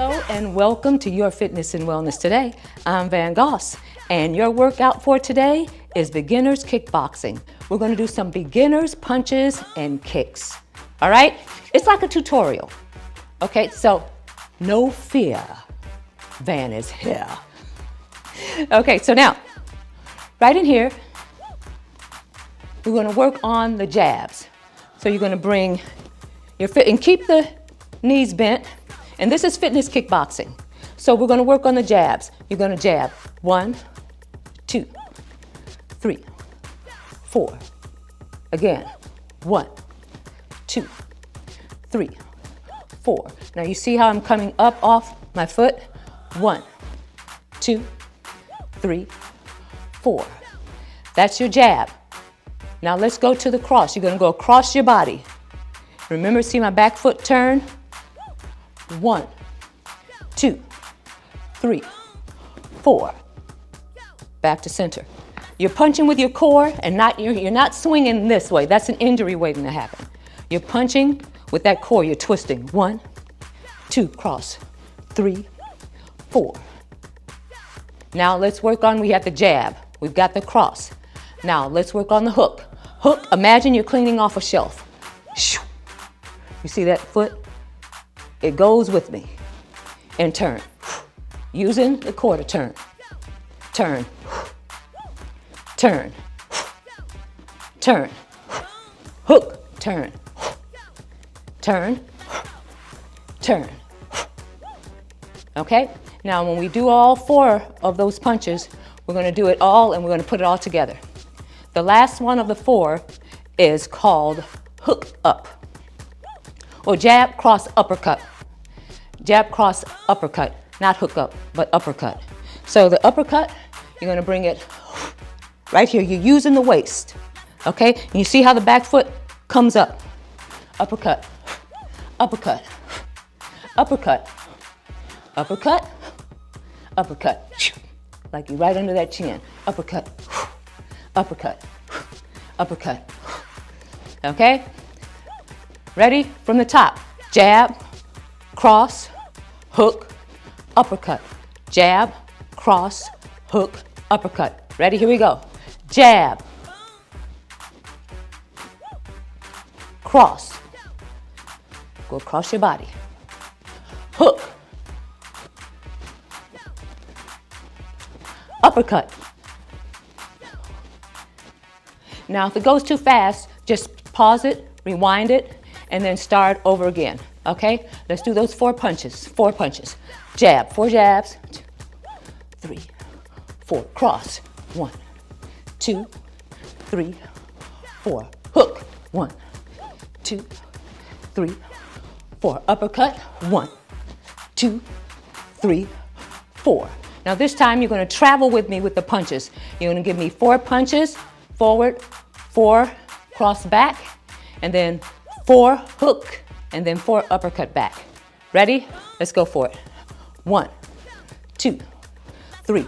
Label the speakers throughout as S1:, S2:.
S1: Hello and welcome to Your Fitness and Wellness Today. I'm Goss, and your workout for today is Beginners Kickboxing. We're going to do some beginners punches and kicks. All right? It's like a tutorial. Okay, so no fear. Van is here. Okay, so now, right in here, we're going to work on the jabs. So you're going to bring your foot and keep the knees bent. And this is fitness kickboxing. So we're going to work on the jabs. You're going to jab 1, 2, 3, 4. Again, 1, 2, 3, 4. Now you see how I'm coming up off my foot? 1, 2, 3, 4. That's your jab. Now let's go to the cross. You're going to go across your body. Remember, see my back foot turn? 1, 2, 3, 4. Back to center. You're punching with your core and you're not swinging this way. That's an injury waiting to happen. You're punching with that core. You're twisting. 1, 2, cross. 3, 4. Now let's work on, we have the jab. We've got the cross. Now let's work on the hook. Hook, imagine you're cleaning off a shelf. You see that foot? It goes with me. And turn. Using the core to turn. Turn. Turn. Turn. Hook. Turn. Turn. Turn. Okay? Now when we do all 4 of those punches, we're going to do it all and we're going to put it all together. The last one of the 4 is called hook up. Or jab, cross, uppercut. Jab, cross, uppercut. Not hook up, but uppercut. So the uppercut, you're going to bring it right here. You're using the waist. Okay? And you see how the back foot comes up. Uppercut. Uppercut. Uppercut. Uppercut. Uppercut. Like you're right under that chin. Uppercut. Uppercut. Uppercut. Okay? Ready? From the top. Jab, cross, hook, uppercut. Jab, cross, hook, uppercut. Ready? Here we go. Jab, cross. Go across your body. Hook, uppercut. Now, if it goes too fast, just pause it, rewind it, and then start over again. Okay? Let's do those 4 punches. 4 punches. Jab. 4 jabs. 2, 3, 4. Cross. 1, 2, 3, 4. Hook. 1, 2, 3, 4. Uppercut. 1, 2, 3, 4. Now this time you're going to travel with me with the punches. You're going to give me 4 punches, forward, 4 cross back, and then 4 hook, and then 4 uppercut back. Ready? Let's go for it. 1, 2, 3,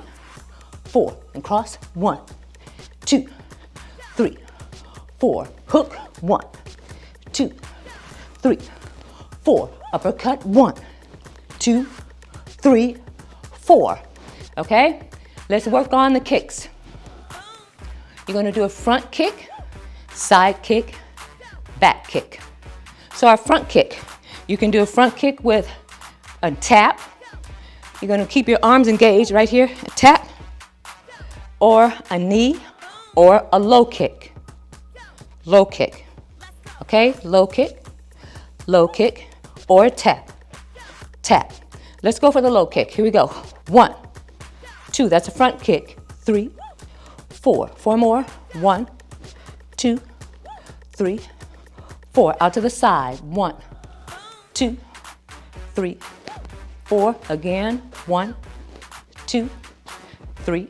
S1: 4. And cross. 1, 2, 3, 4. Hook. 1, 2, 3, 4. Uppercut. 1, 2, 3, 4. Okay? Let's work on the kicks. You're going to do a front kick, side kick, back kick. So our front kick, you can do a front kick with a tap. You're going to keep your arms engaged right here, a tap, or a knee, or a low kick. Low kick. Okay? Low kick, or a tap. Tap. Let's go for the low kick. Here we go. 1, 2, that's a front kick. 3, 4. 4 more. 1, 2, 3, 4. Out to the side. 1, 2, 3, 4. Again. 1, 2, 3,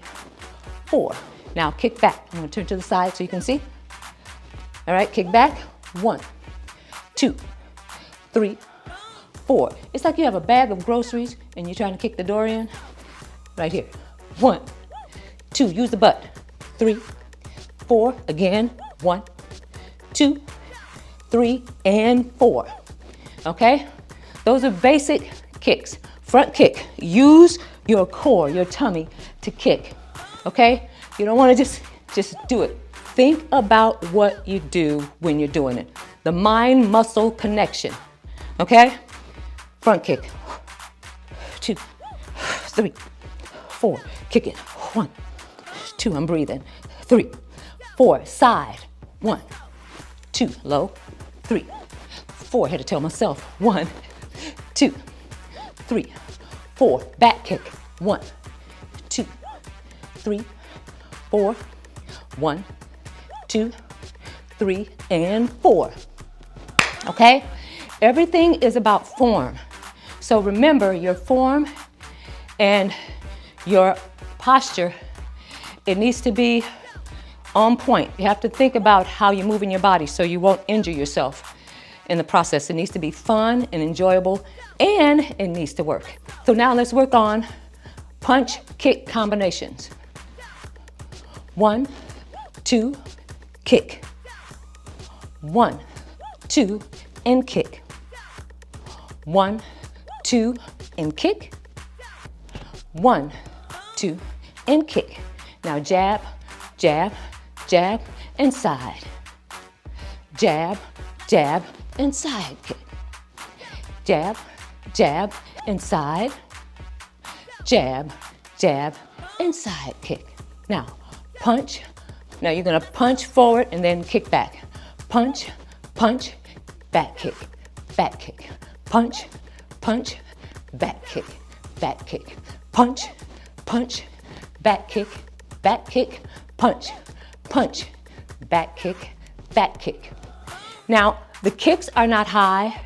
S1: 4. Now kick back. I'm going to turn to the side so you can see. All right, kick back. 1, 2, 3, 4. It's like you have a bag of groceries and you're trying to kick the door in. Right here. 1, 2. Use the butt. 3, 4. Again. 1, 2, 3, and 4. Okay? Those are basic kicks. front kick. Use your core, your tummy to kick, okay? You don't want to just do it. Think about what you do when you're doing it. The mind-muscle connection, okay? Front kick. 2, 3, 4. Kick it. 1, 2. I'm breathing. 3, 4. Side. 1, 2. Low. 3, 4. I had to tell myself. 1, 2, 3, 4. Back kick. 1, 2, 3, 4. 1, 2, 3, and 4. Okay? Everything is about form. So remember your form and your posture, it needs to be on point. You have to think about how you're moving your body so you won't injure yourself in the process. It needs to be fun and enjoyable, and it needs to work. So now let's work on punch kick combinations. 1, 2, kick. 1, 2, and kick. 1, 2, and kick. 1, 2, and kick. Now jab, jab, jab, and side. Jab, jab, and side kick. Jab, jab, and side. Jab, jab, and side kick. Now punch. Now you're gonna punch forward and then kick back. Punch, punch, back kick, back kick. Punch, punch, back kick, back kick. Punch, punch, back kick, punch, punch, back kick, back kick. Now, the kicks are not high.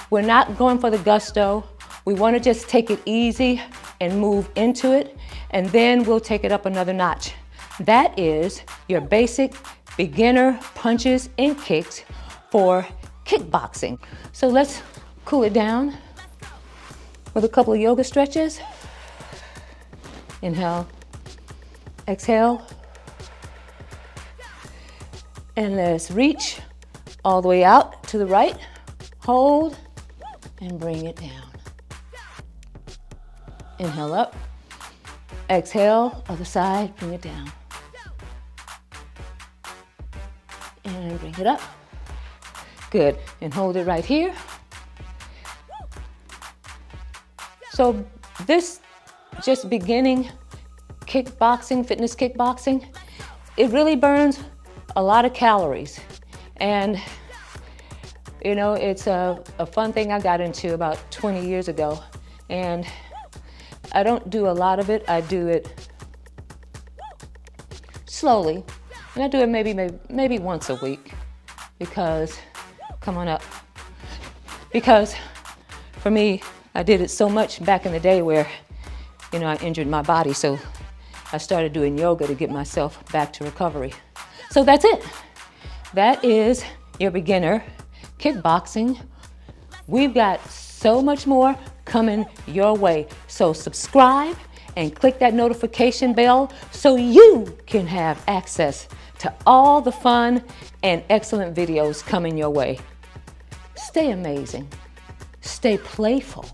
S1: We're not going for the gusto. We want to just take it easy and move into it, and then we'll take it up another notch. That is your basic beginner punches and kicks for kickboxing. So let's cool it down with a couple of yoga stretches. Inhale, exhale, and let's reach all the way out to the right. Hold and bring it down. Inhale up, exhale, other side, bring it down. And bring it up. Good, and hold it right here. So this just beginning kickboxing, fitness kickboxing, it really burns a lot of calories. And you know, it's a fun thing I got into about 20 years ago. And I don't do a lot of it. I do it slowly. And I do it maybe once a week because, come on up. Because for me, I did it so much back in the day where, you know, I injured my body. So I started doing yoga to get myself back to recovery. So that's it. That is your beginner kickboxing. We've got so much more coming your way. So subscribe and click that notification bell so you can have access to all the fun and excellent videos coming your way. Stay amazing. Stay playful,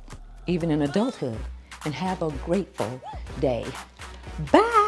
S1: even in adulthood, and have a grateful day. Bye.